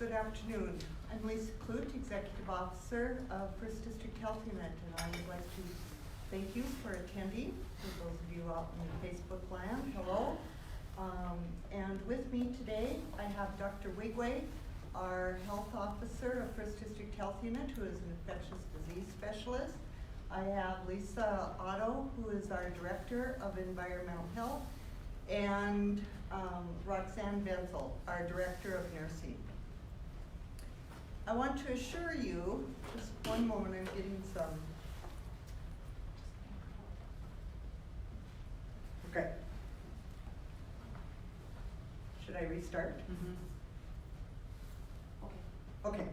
Good afternoon. I'm Lisa Clute, Executive Officer of First District Health Unit, and I would like to thank you for attending. For those of you out in Facebook land, hello. And with me today, I have Dr. Wigway, our Health Officer of First District Health Unit, who is an infectious disease specialist. I have Lisa Otto, who is our Director of Environmental Health, and Roxanne Benzel, our Director of Nursing. I want to assure you, just one moment, I'm getting some. Okay. Should I restart? Okay.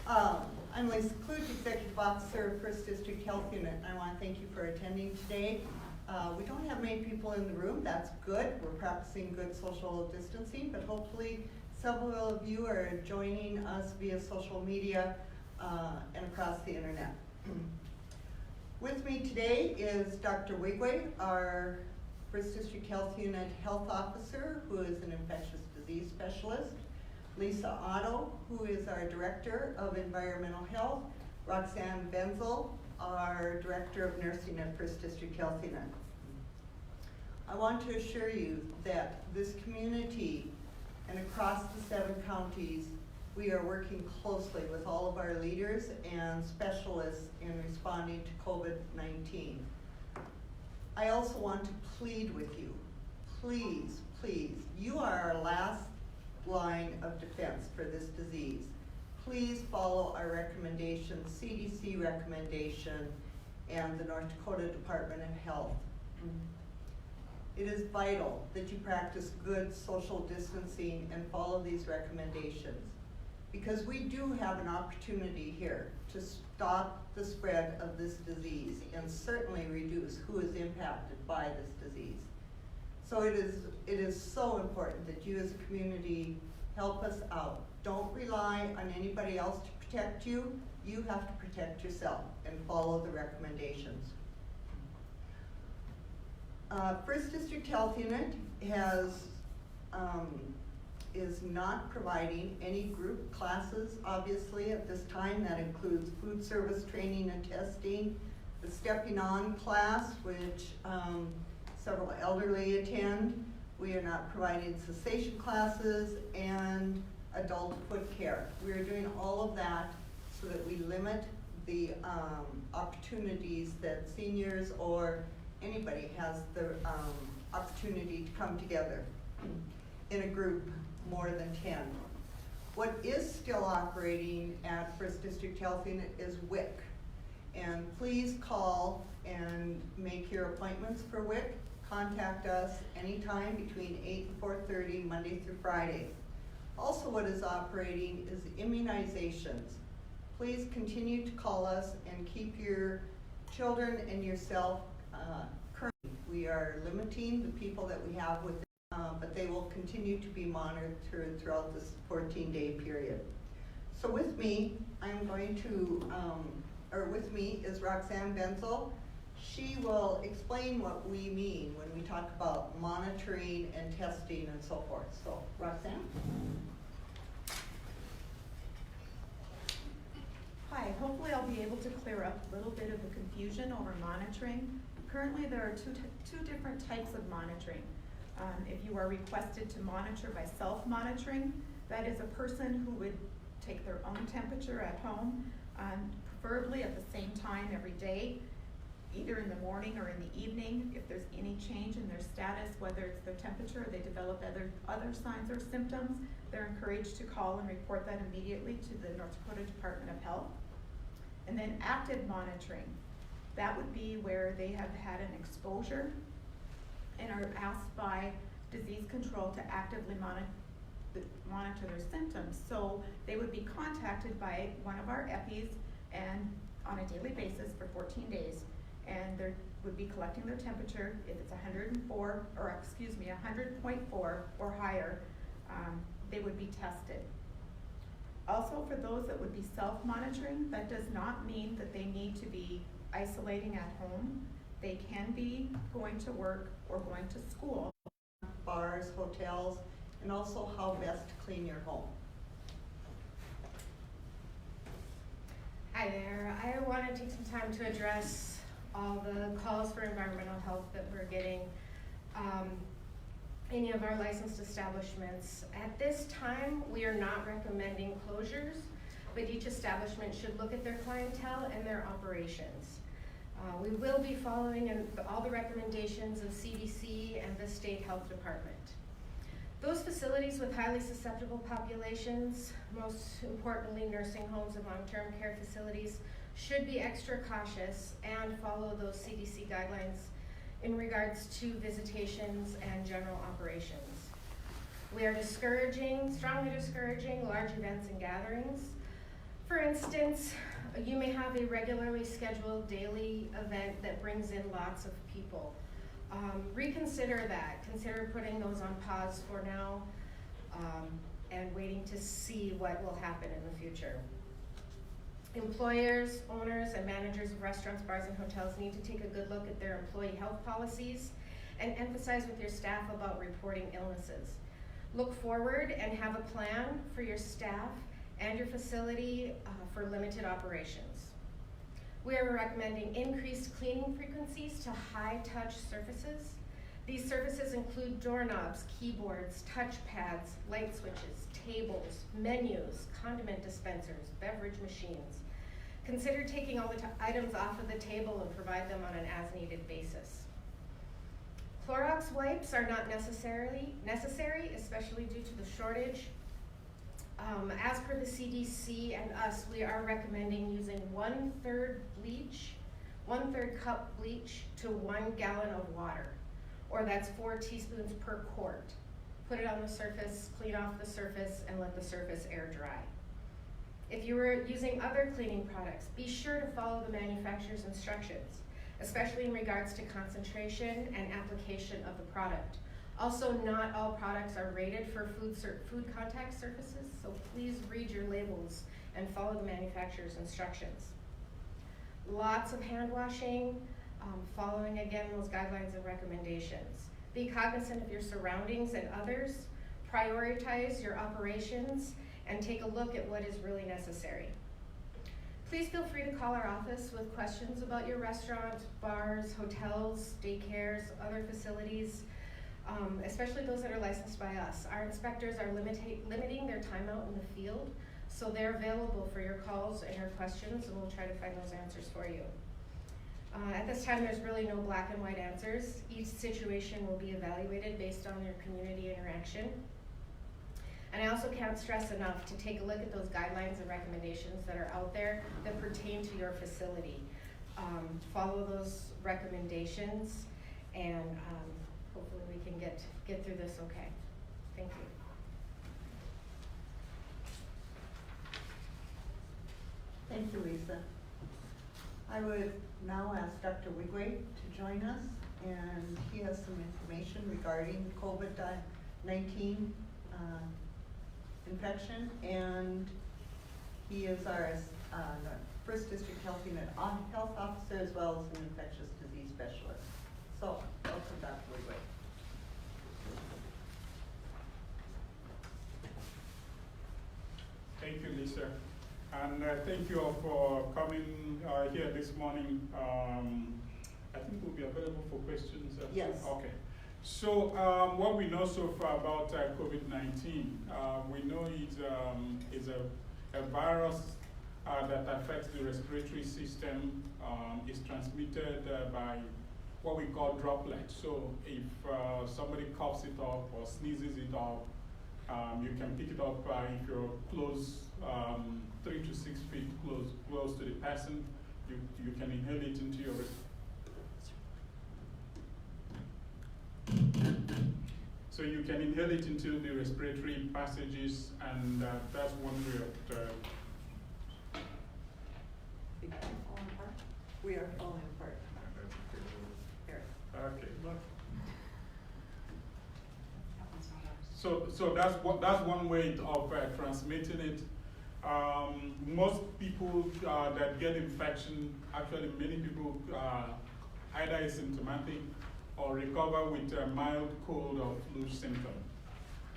I'm Lisa Clute, Executive Officer of First District Health Unit, and I want to thank you for attending today. We don't have many people in the room. That's good. We're practicing good social distancing, but hopefully several of you are joining us via social media and across the internet. With me today is Dr. Wigway, our First District Health Unit Health Officer, who is an infectious disease specialist. Lisa Otto, who is our Director of Environmental Health. Roxanne Benzel, our Director of Nursing at First District Health Unit. I want to assure you that this community and across the 7 counties, we are working closely with all of our leaders and specialists in responding to COVID-19. I also want to plead with you, please, please, you are our last line of defense for this disease. Please follow our recommendation, CDC recommendation, and the North Dakota Department of Health. It is vital that you practice good social distancing and follow these recommendations, because we do have an opportunity here to stop the spread of this disease and certainly reduce who is impacted by this disease. So it is so important that you as a community help us out. Don't rely on anybody else to protect you. You have to protect yourself and follow the recommendations. First District Health Unit is not providing any group classes, obviously, at this time. That includes food service training and testing, the Stepping On class, which several elderly attend. We are not providing cessation classes and adult foot care. We are doing all of that so that we limit the opportunities that seniors or anybody has the opportunity to come together in a group more than 10. What is still operating at First District Health Unit is WIC. And please call and make your appointments for WIC. Contact us anytime between 8 and 4:30, Monday through Friday. Also, what is operating is immunizations. Please continue to call us and keep your children and yourself current. We are limiting the people that we have with, but they will continue to be monitored throughout this 14-day period. So with me, I'm going to, with me is Roxanne Benzel. She will explain what we mean when we talk about monitoring and testing and so forth. So, Roxanne? Hi, hopefully I'll be able to clear up a little bit of the confusion over monitoring. Currently there are two different types of monitoring. If you are requested to monitor by self-monitoring, that is a person who would take their own temperature at home, preferably at the same time every day, either in the morning or in the evening. If there's any change in their status, whether it's their temperature or they develop other signs or symptoms, they're encouraged to call and report that immediately to the North Dakota Department of Health. And then active monitoring. That would be where they have had an exposure and are asked by disease control to actively monitor their symptoms. So they would be contacted by one of our EPIs and on a daily basis for 14 days. And they would be collecting their temperature. If it's 100.4 or higher, they would be tested. Also, for those that would be self-monitoring, that does not mean that they need to be isolating at home. They can be going to work or going to school. Bars, hotels, and also how best to clean your home. Hi there. I want to take some time to address all the calls for environmental health that we're getting. Any of our licensed establishments. At this time, we are not recommending closures, but each establishment should look at their clientele and their operations. We will be following all the recommendations of CDC and the state health department. Those facilities with highly susceptible populations, most importantly nursing homes and long-term care facilities, should be extra cautious and follow those CDC guidelines in regards to visitations and general operations. We are strongly discouraging large events and gatherings. For instance, you may have a regularly scheduled daily event that brings in lots of people. Reconsider that. Consider putting those on pause for now and waiting to see what will happen in the future. Employers, owners, and managers of restaurants, bars, and hotels need to take a good look at their employee health policies and emphasize with your staff about reporting illnesses. Look forward and have a plan for your staff and your facility for limited operations. We are recommending increased cleaning frequencies to high-touch surfaces. These surfaces include doorknobs, keyboards, touch pads, light switches, tables, menus, condiment dispensers, beverage machines. Consider taking all the items off of the table and provide them on an as-needed basis. Clorox wipes are not necessary, especially due to the shortage. As per the CDC and us, we are recommending using 1/3 bleach, 1/3 cup bleach to 1 gallon of water, or that's 4 teaspoons per quart. Put it on the surface, clean off the surface, and let the surface air dry. If you were using other cleaning products, be sure to follow the manufacturer's instructions, especially in regards to concentration and application of the product. Also, not all products are rated for food contact surfaces, so please read your labels and follow the manufacturer's instructions. Lots of hand washing, following again those guidelines and recommendations. Be cognizant of your surroundings and others, prioritize your operations, and take a look at what is really necessary. Please feel free to call our office with questions about your restaurant, bars, hotels, daycares, other facilities, especially those that are licensed by us. Our inspectors are limiting their time out in the field, so they're available for your calls and your questions, and we'll try to find those answers for you. At this time, there's really no black and white answers. Each situation will be evaluated based on your community interaction. And I also can't stress enough to take a look at those guidelines and recommendations that are out there that pertain to your facility. Follow those recommendations, and hopefully we can get through this okay. Thank you. Thank you, Lisa. I would now ask Dr. Wigway to join us, and he has some information regarding the COVID-19 infection, and he is our First District Health Unit Health Officer as well as an infectious disease specialist. So, welcome, Dr. Wigway. Thank you, Lisa. And thank you all for coming here this morning. I think we'll be available for questions. Yes. Okay. So what we know so far about COVID-19, we know it's a virus that affects the respiratory system. It's transmitted by what we call droplets. So if somebody coughs it up or sneezes it up, you can pick it up if you're close, 3 to 6 feet close to the person. You can inhale it into your So you can inhale it into the respiratory passages, and that's one way of. Are you falling apart? We are falling apart. Here. Okay. So that's one way of transmitting it. Most people that get infection, actually many people either asymptomatic or recover with a mild cold or flu symptom.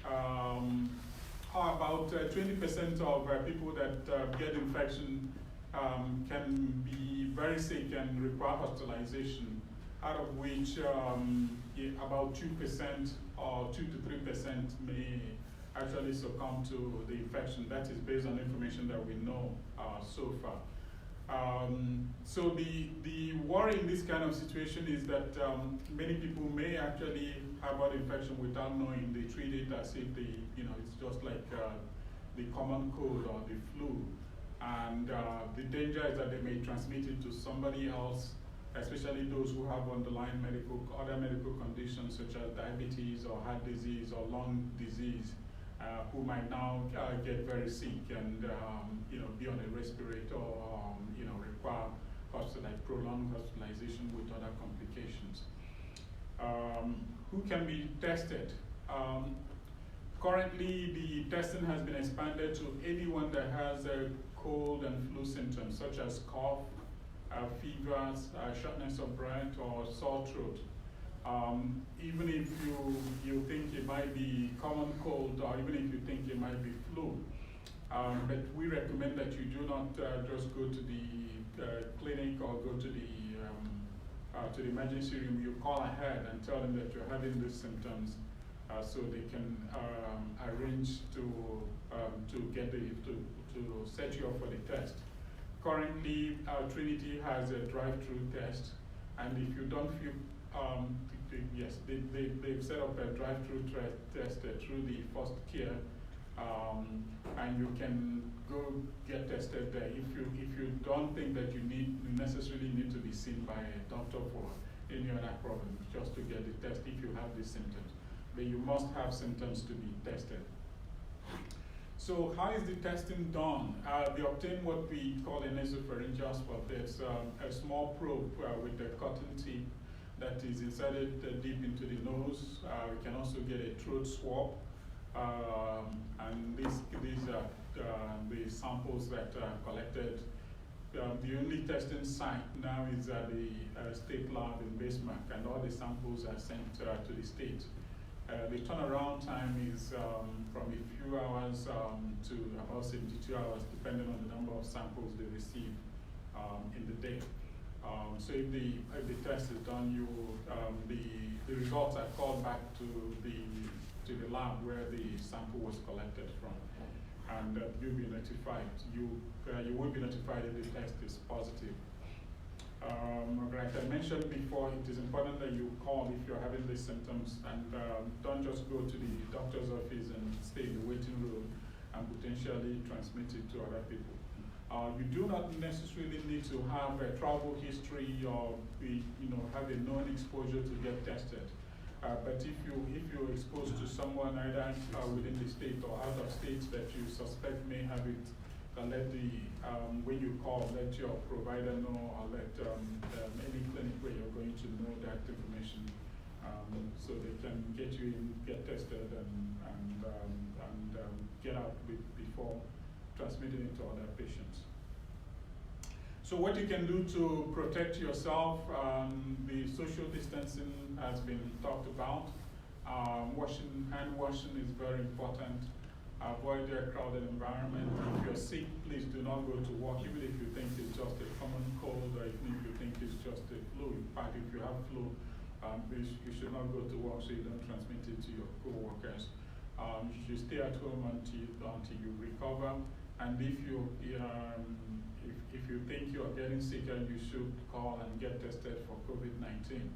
How about 20% of people that get infection can be very sick and require hospitalization, out of which about 2% or 2 to 3% may actually succumb to the infection. That is based on information that we know so far. So the worry in this kind of situation is that many people may actually have an infection without knowing. They treat it as if it's just like the common cold or the flu. And the danger is that they may transmit it to somebody else, especially those who have underlying other medical conditions such as diabetes or heart disease or lung disease, who might now get very sick and be on a respirator or require prolonged hospitalization with other complications. Who can be tested? Currently, the testing has been expanded to anyone that has cold and flu symptoms such as cough, fevers, shortness of breath, or sore throat. Even if you think it might be common cold, or even if you think it might be flu, but we recommend that you do not just go to the clinic or go to the emergency room. You call ahead and tell them that you're having these symptoms, so they can arrange to set you up for the test. Currently, Trinity has a drive-through test, and if you don't feel yes, they've set up a drive-through test through the First Care, and you can go get tested there. If you don't think that you necessarily need to be seen by a doctor for any other problem, just to get the test if you have these symptoms, but you must have symptoms to be tested. So how is the testing done? They obtain what we call a nasopharyngeal swab. There's a small probe with a cotton tip that is inserted deep into the nose. We can also get a throat swab, and these are the samples that are collected. The only testing site now is at the state lab in Bismarck, and all the samples are sent to the state. The turnaround time is from a few hours to about 72 hours, depending on the number of samples they receive in the day. So if the test is done, the results are called back to the lab where the sample was collected from, and you'll be notified. You will be notified if the test is positive. Like I mentioned before, it is important that you call if you're having these symptoms, and don't just go to the doctor's office and stay in the waiting room and potentially transmit it to other people. You do not necessarily need to have a travel history or have a known exposure to get tested. But if you're exposed to someone either within the state or out of state that you suspect may have it, let when you call, let your provider know, or let any clinic where you're going to know that information, so they can get you in, get tested, and get out before transmitting it to other patients. So what you can do to protect yourself, the social distancing has been talked about. Hand washing is very important. Avoid a crowded environment. If you're sick, please do not go to work, even if you think it's just a common cold, or even if you think it's just a flu. In fact, if you have flu, you should not go to work so you don't transmit it to your co-workers. You should stay at home until you recover. And if you think you're getting sicker, you should call and get tested for COVID-19.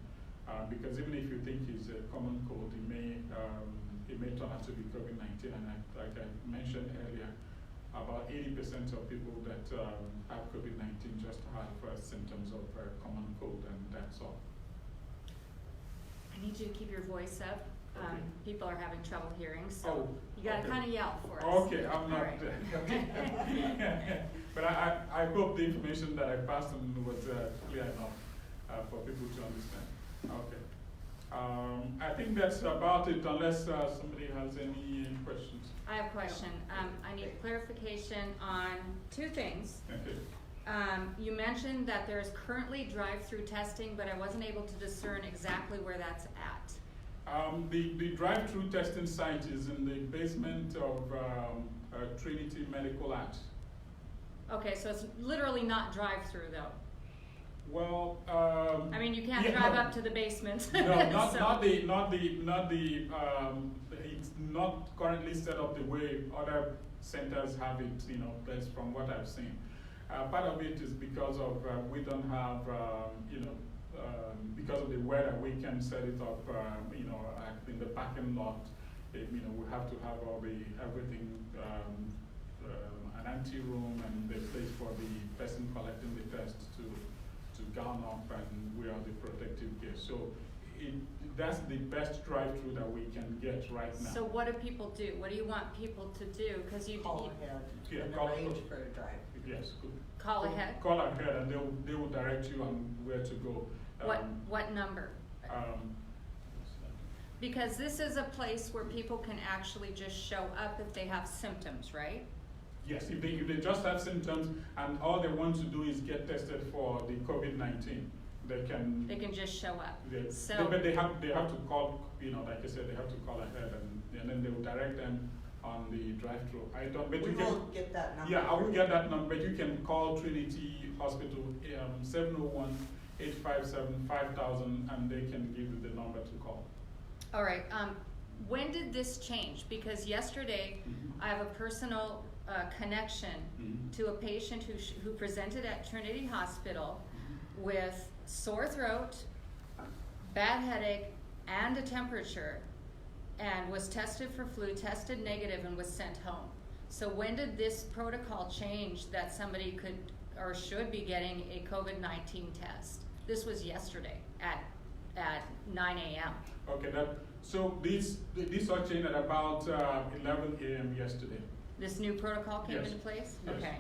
Because even if you think it's a common cold, it may turn out to be COVID-19. And like I mentioned earlier, about 80% of people that have COVID-19 just have symptoms of common cold, and that's all. I need you to keep your voice up. Okay. People are having trouble hearing, so you gotta okay. kind of yell for us. Okay, I'm not. Right. But I hope the information that I passed on was clear enough for people to understand. Okay. I think that's about it, unless somebody has any questions. I have a question. I need clarification on two things. Okay. You mentioned that there's currently drive-through testing, but I wasn't able to discern exactly where that's at. The drive-through testing site is in the basement of Trinity Medical Arts. Okay, so it's literally not drive-through though. Well, I mean, you can't yeah, drive no. up to the basement. No, not, So- it's not currently set up the way other centers have it, you know, that's from what I've seen. Part of it is because of, we don't have, because of the weather, we can set it up, in the parking lot. We have to have everything, an empty room and the place for the person collecting the test to gown up and wear the protective gear. So that's the best drive-through that we can get right now. So what do people do? What do you want people to do? Because you Call ahead Yeah, and call- arrange for a drive. Yes, good. call ahead. Call ahead and they will direct you on where to go. What number? Because this is a place where people can actually just show up if they have symptoms, right? Yes, if they just have symptoms and all they want to do is get tested for the COVID-19, they can. They can just show up. But they have to call, like I said, they have to call ahead and then they will direct them on the drive-through. We will get that number. Yeah, I will get that number. You can call Trinity Hospital 701-857-5000 and they can give you the number to call. All right, when did this change? Because yesterday, I have a personal connection to a patient who presented at Trinity Hospital with sore throat, bad headache, and a temperature, and was tested for flu, tested negative, and was sent home. So when did this protocol change that somebody could or should be getting a COVID-19 test? This was yesterday at 9 a.m. Okay, so this all changed at about 11 a.m. yesterday. This new protocol came Yes. into place? Yes. Okay.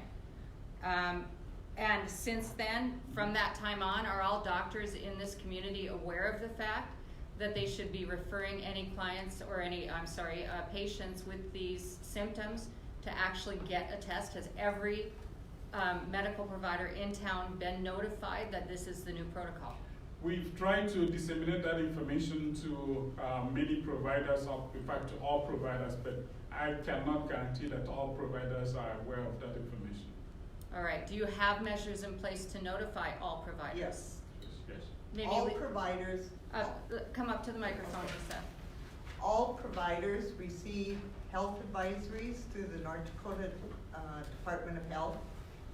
And since then, from that time on, are all doctors in this community aware of the fact that they should be referring any clients or patients with these symptoms to actually get a test? Has every medical provider in town been notified that this is the new protocol? We've tried to disseminate that information to many providers, in fact to all providers, but I cannot guarantee that all providers are aware of that information. All right, do you have measures in place to notify all providers? Yes. Yes. Maybe All providers, come up to the microphone, Lisa. all providers receive health advisories through the North Dakota Department of Health.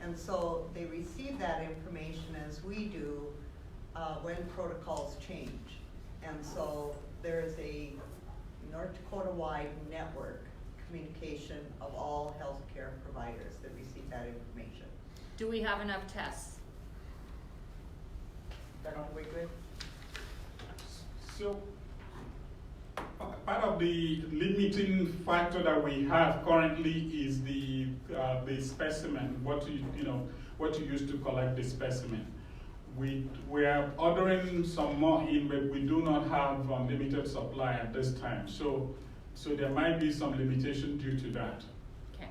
And so they receive that information as we do when protocols change. And so there is a North Dakota-wide network communication of all healthcare providers that receive that information. Do we have enough tests? Dr. Wigwam? So part of the limiting factor that we have currently is the specimen, what you use to collect the specimen. We are ordering some more in, but we do not have unlimited supply at this time. So there might be some limitation due to that. Okay.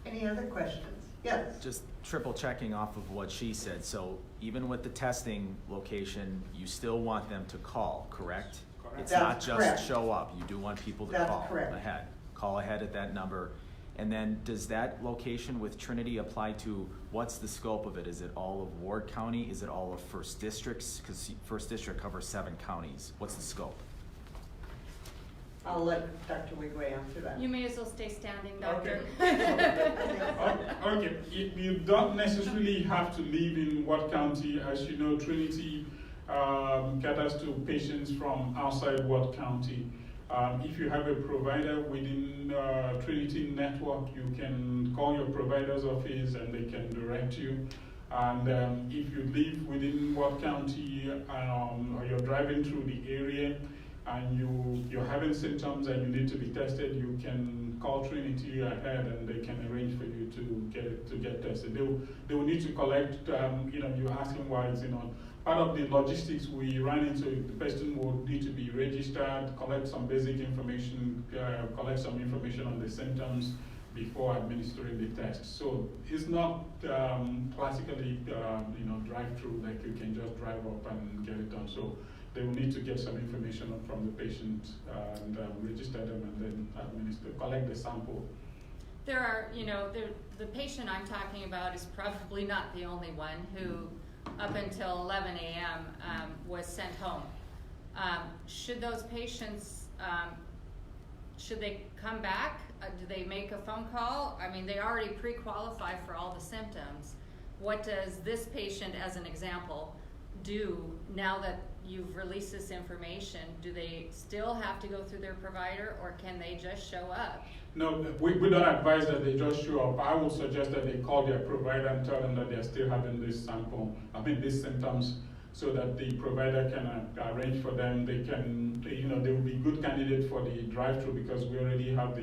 Any other questions? Yes? Just triple checking off of what she said. So even with the testing location, you still want them to call, correct? Correct. It's not That's just correct. show up. You do want people to That's call correct. ahead. Call ahead at that number. And then does that location with Trinity apply to, what's the scope of it? Is it all of Ward County? Is it all of First Districts? Because First District covers 7 counties. What's the scope? I'll let Dr. Wigwam answer that. You may as well stay standing, doctor. Okay, you don't necessarily have to live in Ward County. As you know, Trinity caters to patients from outside Ward County. If you have a provider within Trinity network, you can call your provider's office and they can direct you. And if you live within Ward County or you're driving through the area and you're having symptoms and you need to be tested, you can call Trinity ahead and they can arrange for you to get tested. They will need to collect, you ask them why it's, part of the logistics we run into, the person will need to be registered, collect some basic information, collect some information on the symptoms before administering the test. So it's not classically, drive-through, like you can just drive up and get it done. So they will need to get some information from the patient and register them and then collect the sample. There are, the patient I'm talking about is probably not the only one who, up until 11 a.m., was sent home. Should those patients, should they come back? Do they make a phone call? I mean, they already pre-qualify for all the symptoms. What does this patient, as an example, do now that you've released this information? Do they still have to go through their provider, or can they just show up? No, we don't advise that they just show up. I would suggest that they call their provider and tell them that they're still having these symptoms, so that the provider can arrange for them. They will be good candidates for the drive-through because we already have the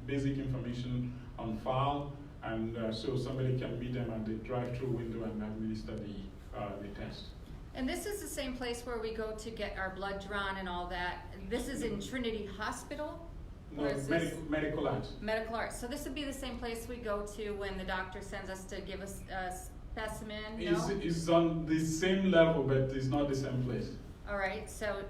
basic information on file, and so somebody can meet them at the drive-through window and administer the test. And this is the same place where we go to get our blood drawn and all that. This is in Trinity Hospital? No, Or is this medical arts. Medical arts. So this would be the same place we go to when the doctor sends us to give us a specimen? No? It's on the same level, but it's not the same place. All right, so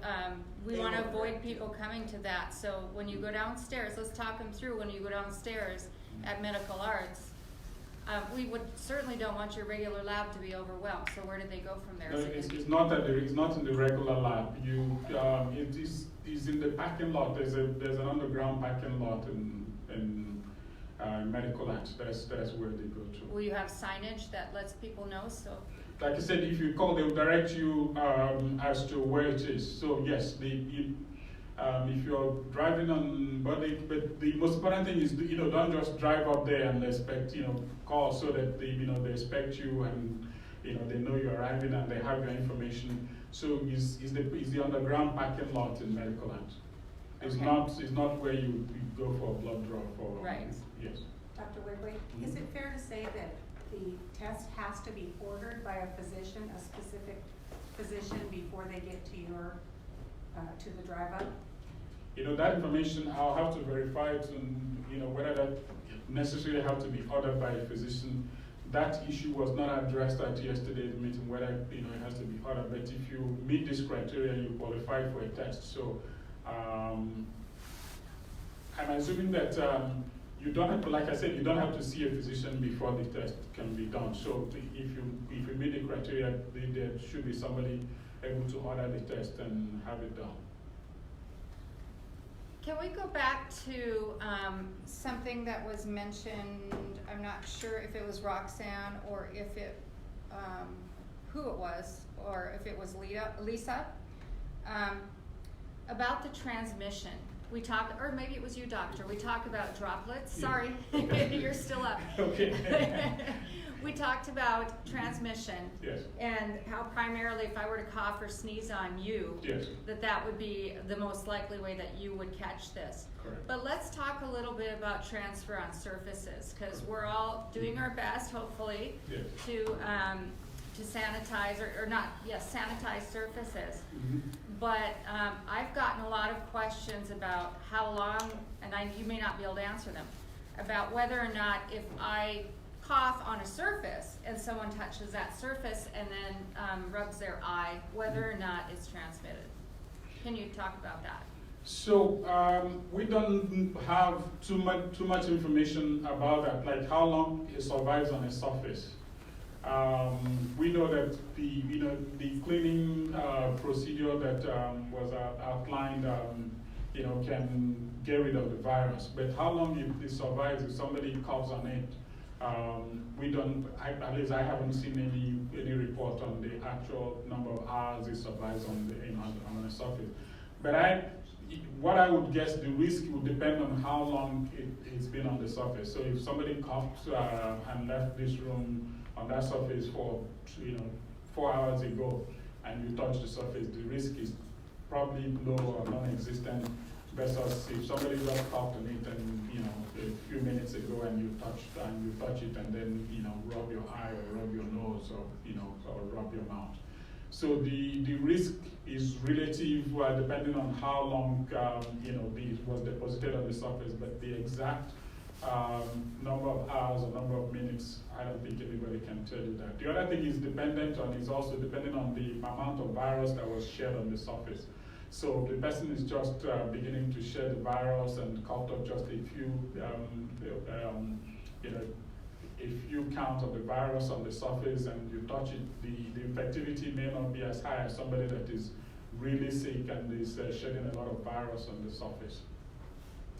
we want to avoid people coming to that. So when you go downstairs, let's talk them through. When you go downstairs at Medical Arts, we would certainly don't want your regular lab to be overwhelmed. So where do they go from there? No, it's not in the regular lab. It is in the parking lot. There's an underground parking lot in Medical Arts. That's where they go to. Will you have signage that lets people know? So, like I said, if you call, they'll direct you as to where it is. So yes, if you're driving on, but the most important thing is don't just drive up there and expect call so that they expect you and they know you're arriving and they have your information. So is the underground parking lot in Medical Arts. It's Okay. not where you go for a blood draw for. Right. Yes. Dr. Wigley, is it fair to say that the test has to be ordered by a physician, a specific physician, before they get to to the drive-up? That information, I'll have to verify it and, whether that necessarily have to be ordered by a physician. That issue was not addressed at yesterday's meeting, whether, it has to be ordered. But if you meet this criteria, you qualify for a test. So, I'm assuming that you don't have to, like I said, you don't have to see a physician before the test can be done. So if you meet the criteria, there should be somebody able to order the test and have it done. can we go back to something that was mentioned? I'm not sure if it was Roxanne or if it, who it was, or if it was Lisa, about the transmission. We talk, or maybe it was you, doctor. We talk about droplets. Yeah. Sorry, you're still up. Okay. We talked about transmission. Yes. And how primarily if I were to cough or sneeze on you, Yes. that would be the most likely way that you would catch this. Correct. But let's talk a little bit about transfer on surfaces, because we're all doing our best, hopefully, Yes. to sanitize, sanitize surfaces. Mm-hmm. But I've gotten a lot of questions about how long, and you may not be able to answer them, about whether or not if I cough on a surface and someone touches that surface and then rubs their eye, whether or not it's transmitted. Can you talk about that? So we don't have too much information about that, like how long it survives on a surface. We know that the cleaning procedure that was outlined, can get rid of the virus. But how long it survives if somebody coughs on it, we don't. At least I haven't seen any report on the actual number of hours it survives on the surface. But what I would guess, the risk would depend on how long it's been on the surface. So if somebody coughs and left this room on that surface for 4 hours ago, and you touch the surface, the risk is probably low or non-existent. Versus if somebody just coughed on it and a few minutes ago, and you touch it, and then rub your eye or rub your nose or rub your mouth. So the risk is relative depending on how long it was deposited on the surface, but the exact number of hours or number of minutes. I don't think anybody can tell you that. The other thing is also dependent on the amount of virus that was shared on the surface. So if the person is just beginning to share the virus and coughed up just a few, a few counts of the virus on the surface and you touch it, the infectivity may not be as high as somebody that is really sick and is shedding a lot of virus on the surface.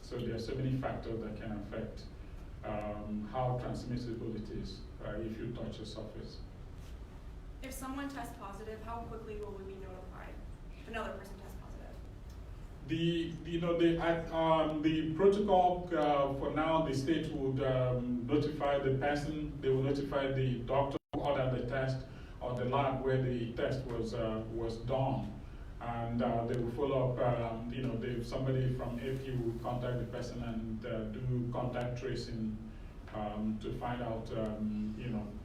So there are so many factors that can affect how transmissible it is if you touch a surface. If someone tests positive, how quickly will we be notified if another person tests positive? The protocol for now, the state would notify the person. They will notify the doctor who ordered the test or the lab where the test was done, and they will follow up. Somebody from AP will contact the person and do contact tracing to find out,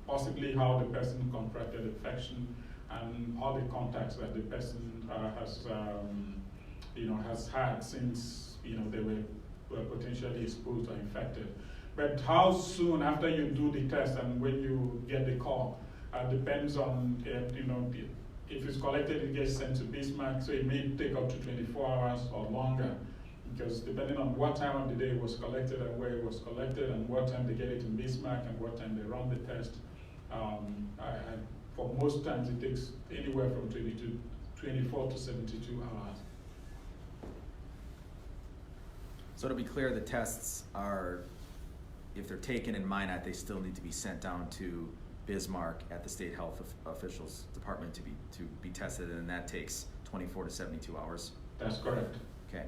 possibly how the person contracted infection and all the contacts that the person has had since they were potentially exposed or infected. But how soon after you do the test and when you get the call depends on if it's collected, it gets sent to Bismarck, so it may take up to 24 hours or longer, because depending on what time of the day it was collected and where it was collected and what time they get it in Bismarck and what time they run the test. For most times it takes anywhere from 24 to 72 hours. So to be clear, the tests are, if they're taken in Minot, they still need to be sent down to Bismarck at the state health officials department to be tested, and that takes 24 to 72 hours. That's correct. Okay.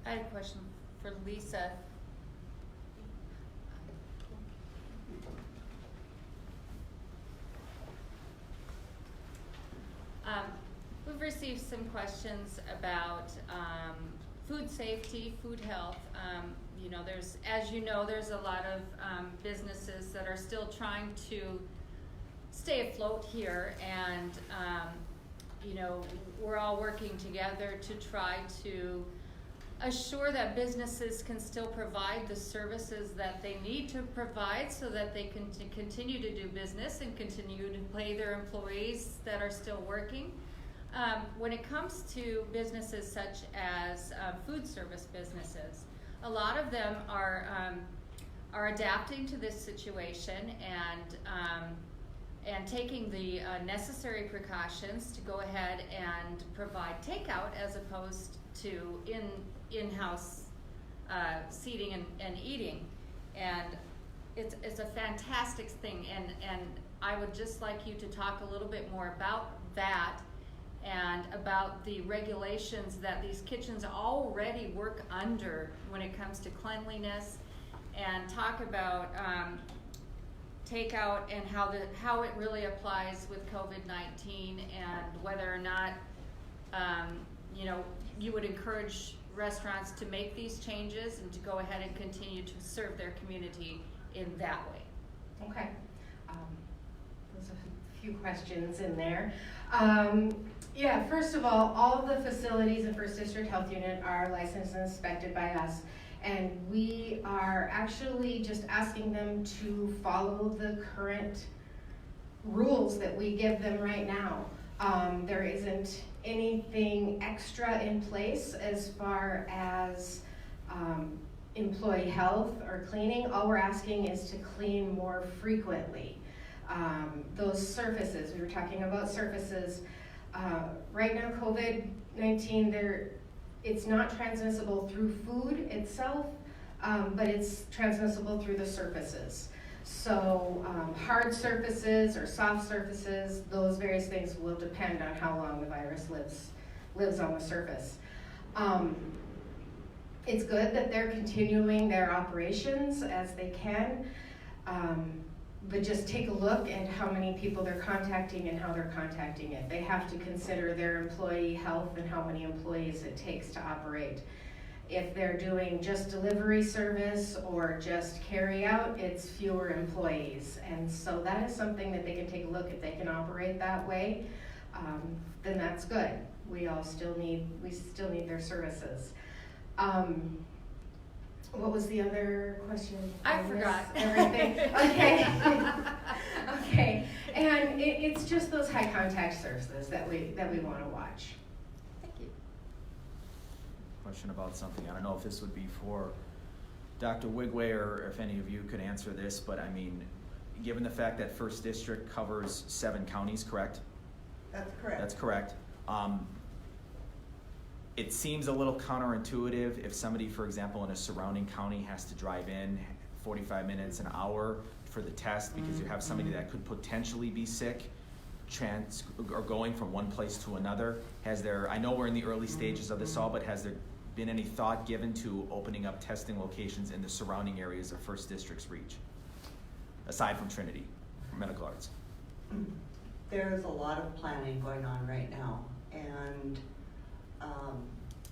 I had a question for Lisa. We've received some questions about food safety, food health. There's a lot of businesses that are still trying to stay afloat here, and we're all working together to try to assure that businesses can still provide the services that they need to provide so that they can continue to do business and continue to pay their employees that are still working. When it comes to businesses such as food service businesses, a lot of them are adapting to this situation and taking the necessary precautions to go ahead and provide takeout as opposed to in-house seating and eating. And it's a fantastic thing, and I would just like you to talk a little bit more about that and about the regulations that these kitchens already work under when it comes to cleanliness, and talk about takeout and how it really applies with COVID-19, and whether or not you would encourage restaurants to make these changes and to go ahead and continue to serve their community in that way. Okay. There's a few questions in there. First of all of the facilities in First District Health Unit are licensed and inspected by us, and we are actually just asking them to follow the current rules that we give them right now. There isn't anything extra in place as far as employee health or cleaning. All we're asking is to clean more frequently. Those surfaces, we were talking about surfaces. Right now, COVID-19, it's not transmissible through food itself, but it's transmissible through the surfaces. So hard surfaces or soft surfaces, those various things will depend on how long the virus lives on the surface. It's good that they're continuing their operations as they can, but just take a look at how many people they're contacting and how they're contacting it. They have to consider their employee health and how many employees it takes to operate. If they're doing just delivery service or just carry out, it's fewer employees. And so that is something that they can take a look. If they can operate that way, then that's good. We still need their services. What was the other question? I missed forgot. Everything? Okay. Okay, and it's just those high contact surfaces that we wanna watch. Thank you. Question about something, I don't know if this would be for Dr. Wigway or if any of you could answer this, but I mean, given the fact that First District covers 7 counties, correct? That's correct. That's correct. It seems a little counterintuitive if somebody, for example, in a surrounding county has to drive in 45 minutes, an hour for the test because you have somebody that could potentially be sick, or going from one place to another. I know we're in the early stages of this all, but has there been any thought given to opening up testing locations in the surrounding areas of First District's reach, aside from Trinity Medical Arts? There's a lot of planning going on right now, and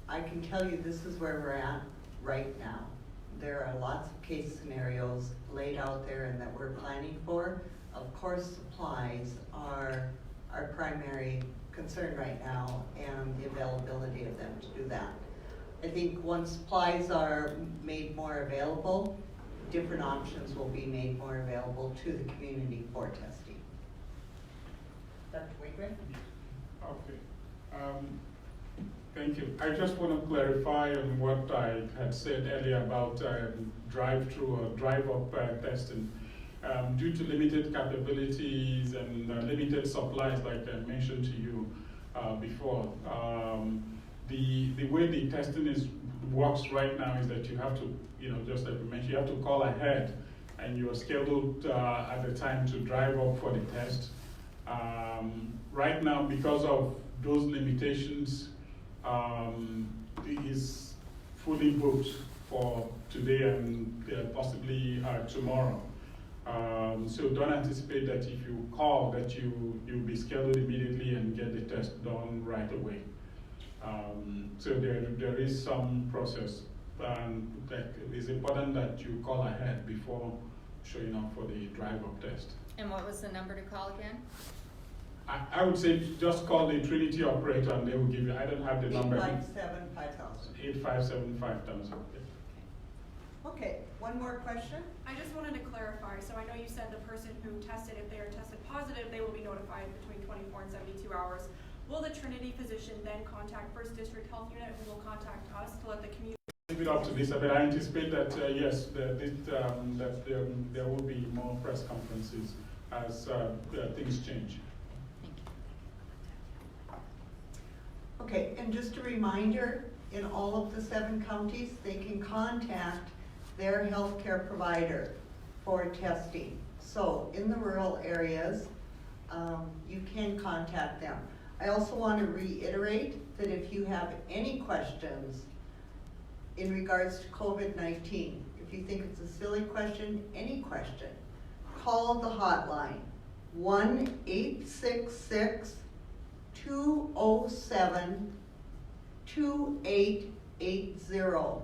I can tell you this is where we're at right now. There are lots of case scenarios laid out there and that we're planning for. Of course, supplies are our primary concern right now, and the availability of them to do that. I think once supplies are made more available, different options will be made more available to the community for testing. Dr. Wigway? Okay. Thank you. I just want to clarify on what I had said earlier about drive-through or drive-up testing. Due to limited capabilities and limited supplies, like I mentioned to you before, the way the testing works right now is that you have to, just like we mentioned, you have to call ahead, and you are scheduled at the time to drive up for the test. Right now, because of those limitations, it is fully booked for today and possibly tomorrow. So don't anticipate that if you call that you'll be scheduled immediately and get the test done right away. So there is some process, and it's important that you call ahead before showing up for the drive-up test. And what was the number to call again? I would say just call the Trinity operator and they will give you, I don't have the number. 857-5000. 857-5000. Okay, one more question? I just wanted to clarify, so I know you said the person who tested, if they are tested positive, they will be notified between 24 and 72 hours. Will the Trinity physician then contact First District Health Unit, who will contact us to let the community? Leave it up to this, but I anticipate that yes, that there will be more press conferences as things change. Okay, and just a reminder, in all of the 7 counties, they can contact their healthcare provider for testing. So in the rural areas, you can contact them. I also want to reiterate that if you have any questions in regards to COVID-19, if you think it's a silly question, any question, call the hotline, 1-866-207-2880.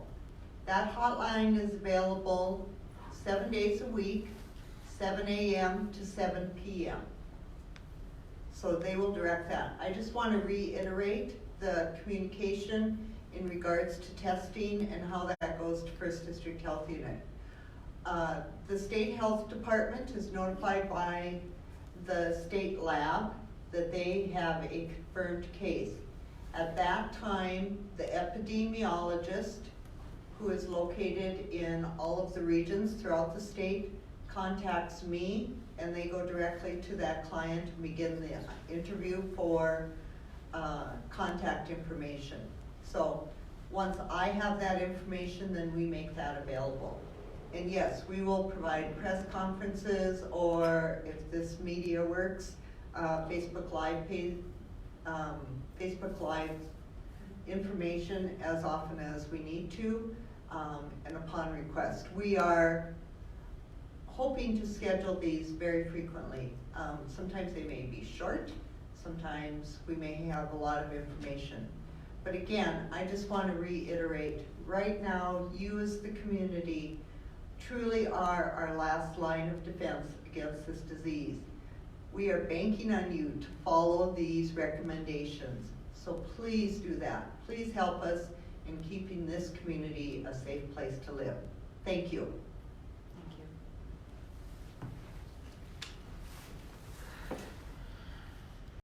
That hotline is available 7 days a week, 7 a.m. to 7 p.m. So they will direct that. I just want to reiterate the communication in regards to testing and how that goes to First District Health Unit. The State Health Department is notified by the state lab that they have a confirmed case. At that time, the epidemiologist, who is located in all of the regions throughout the state, contacts me, and they go directly to that client and begin the interview for contact information. So once I have that information, then we make that available. And yes, we will provide press conferences, or if this media works, Facebook Live information as often as we need to, and upon request. We are hoping to schedule these very frequently. Sometimes they may be short, sometimes we may have a lot of information. But again, I just want to reiterate, right now, you as the community truly are our last line of defense against this disease. We are banking on you to follow these recommendations. So please do that. Please help us in keeping this community a safe place to live. Thank you.